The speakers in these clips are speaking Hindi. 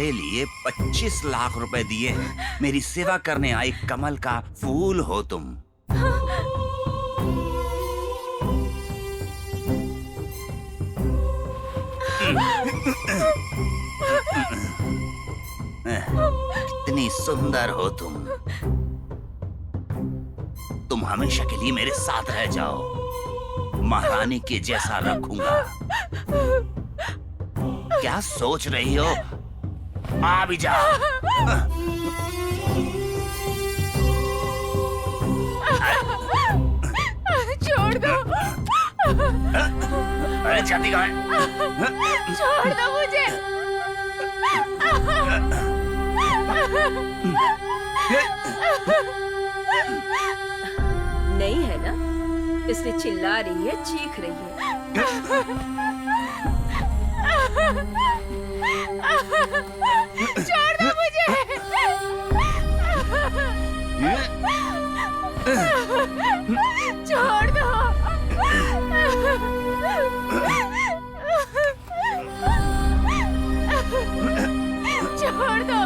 तुम्हारे लिए 25 लाख रुपए दिए हैं। मेरी सेवा करने आई कमल का फूल हो तुम। कितनी सुंदर हो तुम। तुम हमेशा के लिए मेरे साथ रह जाओ। महारानी के जैसा रखूंगा। क्या सोच रही हो? आ भी जाओ। छोड़ दो। अरे जाती कहाँ है? छोड़ दो मुझे। नहीं है ना, इसलिए चिल्ला रही है, चीख रही है। छोड़ दो मुझे। छोड़ दो। छोड़ दो।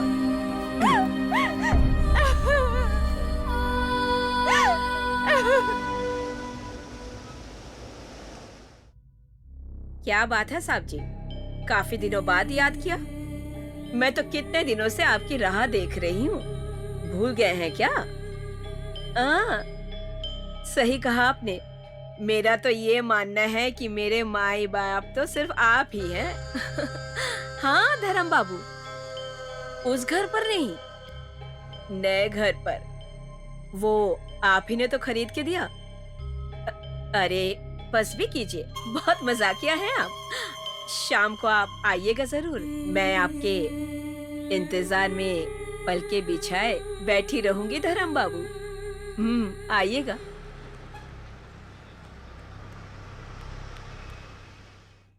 क्या बात है साहब जी, काफी दिनों बाद याद किया। मैं तो कितने दिनों से आपकी राह देख रही हूँ। भूल गए हैं क्या? सही कहा आपने। मेरा तो ये मानना है कि मेरे माई बाप तो सिर्फ आप ही हैं। हाँ धर्म बाबू, उस घर पर नहीं, नए घर पर। वो आप ही ने तो खरीद के दिया। अरे बस भी कीजिए, बहुत मजाकिया हैं आप। शाम को आप आइएगा जरूर। मैं आपके इंतजार में पलके बिछाए बैठी रहूंगी धर्म बाबू। आइएगा।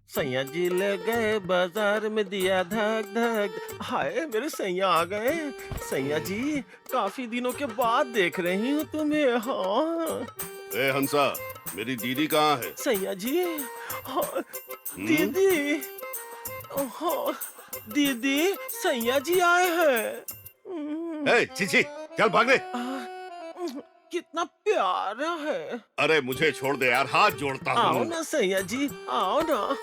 सैया जी ले गए बाजार में, दिया धक धक। हाय मेरे सैया आ गए। सैया जी काफी दिनों के बाद देख रही हूँ तुम्हें। हाँ ए हंसा, मेरी दीदी कहाँ है? सैया जी। हाँ, दीदी। हाँ, दीदी सैया जी आए हैं। ए चीची, चल भागने। कितना प्यारा है। अरे मुझे छोड़ दे यार, हाथ जोड़ता हूँ। आओ ना सैया जी, आओ ना।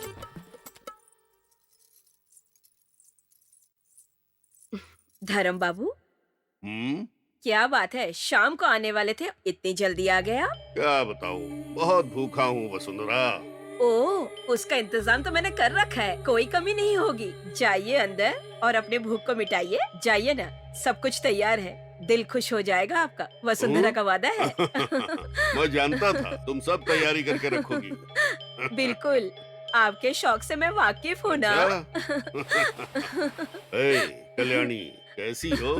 धर्म बाबू, क्या बात है, शाम को आने वाले थे, इतनी जल्दी आ गए आप? क्या बताऊँ, बहुत भूखा हूँ वसुंधरा। ओह, उसका इंतजाम तो मैंने कर रखा है, कोई कमी नहीं होगी। जाइए अंदर और अपने भूख को मिटाइए। जाइए ना, सब कुछ तैयार है। दिल खुश हो जाएगा आपका, वसुंधरा का वादा है। मैं जानता था तुम सब तैयारी करके रखोगी। बिल्कुल, आपके शौक से मैं वाकिफ हूँ ना। ए, कल्याणी कैसी हो?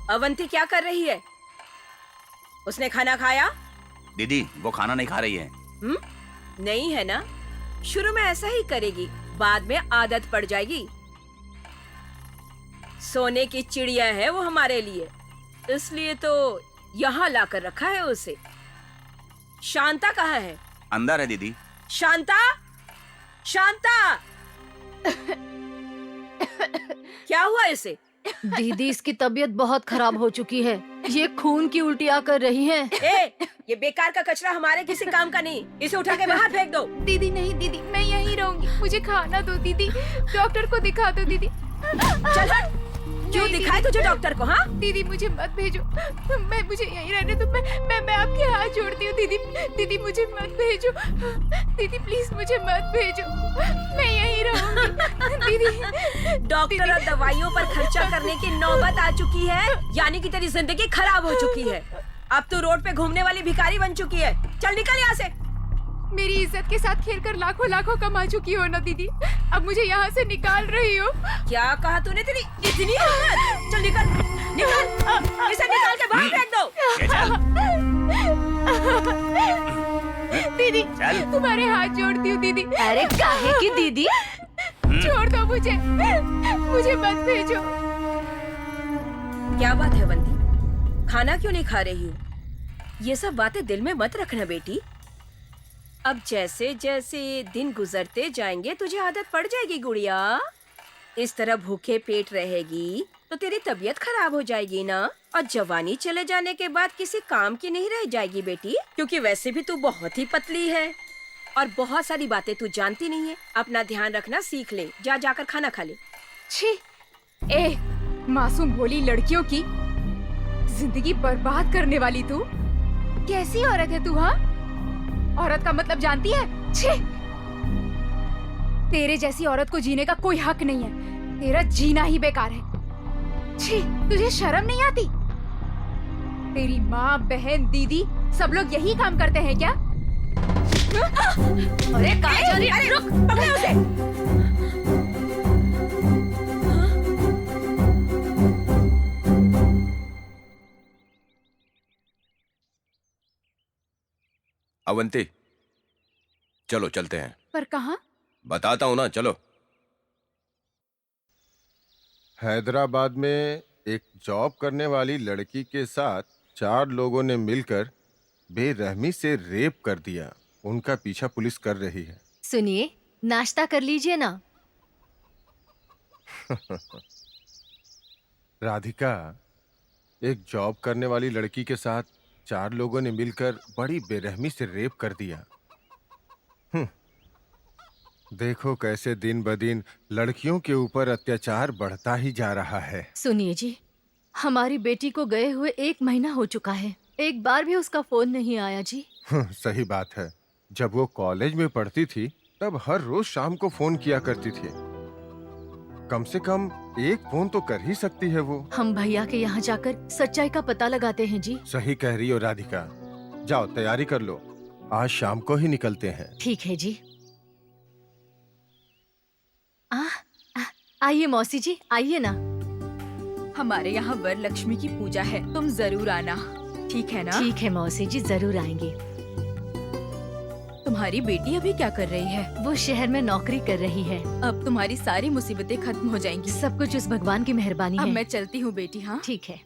अवंती क्या कर रही है? उसने खाना खाया? दीदी वो खाना नहीं खा रही है। नहीं है ना, शुरू में ऐसा ही करेगी, बाद में आदत पड़ जाएगी। सोने की चिड़िया है वो हमारे लिए, इसलिए तो यहाँ लाकर रखा है उसे। शांता कहाँ है? अंदर है दीदी। शांता, शांता! क्या हुआ इसे? दीदी इसकी तबीयत बहुत खराब हो चुकी है। ये खून की उल्टियाँ कर रही है। ये बेकार का कचरा हमारे किसी काम का नहीं। इसे उठा के बाहर फेंक दो। दीदी नहीं दीदी, मैं यहीं रहूंगी। मुझे खाना दो दीदी, डॉक्टर को दिखा दो दीदी। चल हट। क्यों नहीं, दिखाए तुझे डॉक्टर को? हाँ, दीदी मुझे मत भेजो। मुझे यहीं रहने दो। मैं आपके हाथ जोड़ती हूँ दीदी। दीदी मुझे मत भेजो। दीदी प्लीज मुझे मत भेजो। मैं यहीं रहूंगी दीदी। डॉक्टर और दवाइयों पर खर्चा करने की नौबत आ चुकी है, यानी कि तेरी जिंदगी खराब हो चुकी है। अब तू रोड पे घूमने वाली भिखारी बन चुकी है। चल निकल यहाँ से। मेरी इज्जत के साथ खेलकर लाखों लाखों कमा चुकी हो ना दीदी, अब मुझे यहाँ से निकाल रही हो। क्या कहा तूने? तेरी इतनी हिम्मत? चल निकल, निकल। इसे निकाल के बाहर फेंक दो। दीदी चल। तुम्हारे हाथ जोड़ती हूँ दीदी। अरे काहे की दीदी? छोड़ दो मुझे मत भेजो। क्या बात है बंदी, खाना क्यों नहीं खा रही हो? ये सब बातें दिल में मत रखना बेटी। अब जैसे जैसे दिन गुजरते जाएंगे तुझे आदत पड़ जाएगी गुड़िया। इस तरह भूखे पेट रहेगी तो तेरी तबीयत खराब हो जाएगी ना, और जवानी चले जाने के बाद किसी काम की नहीं रह जाएगी बेटी, क्योंकि वैसे भी तू बहुत ही पतली है और बहुत सारी बातें तू जानती नहीं है। अपना ध्यान रखना सीख ले। जाकर खाना खा ले। छी, ए मासूम भोली लड़कियों की जिंदगी बर्बाद करने वाली तू कैसी औरत है तू? हाँ, औरत का मतलब जानती है? छी, तेरे जैसी औरत को जीने का कोई हक नहीं है। तेरा जीना ही बेकार है। छी, तुझे शर्म नहीं आती? तेरी माँ, बहन, दीदी सब लोग यही काम करते हैं क्या? अरे कहाँ जा रही है? रुक, पकड़ो उसे। अवंती, चलो चलते हैं। पर कहाँ? बताता हूँ ना, चलो। हैदराबाद में एक जॉब करने वाली लड़की के साथ 4 लोगों ने मिलकर बेरहमी से रेप कर दिया। उनका पीछा पुलिस कर रही है। सुनिए, नाश्ता कर लीजिए ना। राधिका, एक जॉब करने वाली लड़की के साथ 4 लोगों ने मिलकर बड़ी बेरहमी से रेप कर दिया। देखो कैसे दिन ब दिन लड़कियों के ऊपर अत्याचार बढ़ता ही जा रहा है। सुनिए जी, हमारी बेटी को गए हुए 1 महीना हो चुका है। एक बार भी उसका फोन नहीं आया जी। सही बात है। जब वो कॉलेज में पढ़ती थी तब हर रोज शाम को फोन किया करती थी। कम से कम एक फोन तो कर ही सकती है वो। हम भैया के यहाँ जाकर सच्चाई का पता लगाते हैं जी। सही कह रही हो राधिका। जाओ तैयारी कर लो, आज शाम को ही निकलते हैं। ठीक है जी। आइए मौसी जी, आइए ना। हमारे यहाँ वरलक्ष्मी की पूजा है, तुम जरूर आना, ठीक है ना? ठीक है मौसी जी, जरूर आएंगे। तुम्हारी बेटी अभी क्या कर रही है? वो शहर में नौकरी कर रही है। अब तुम्हारी सारी मुसीबतें खत्म हो जाएंगी। सब कुछ उस भगवान की मेहरबानी अब है। मैं चलती हूँ बेटी। हाँ, ठीक है।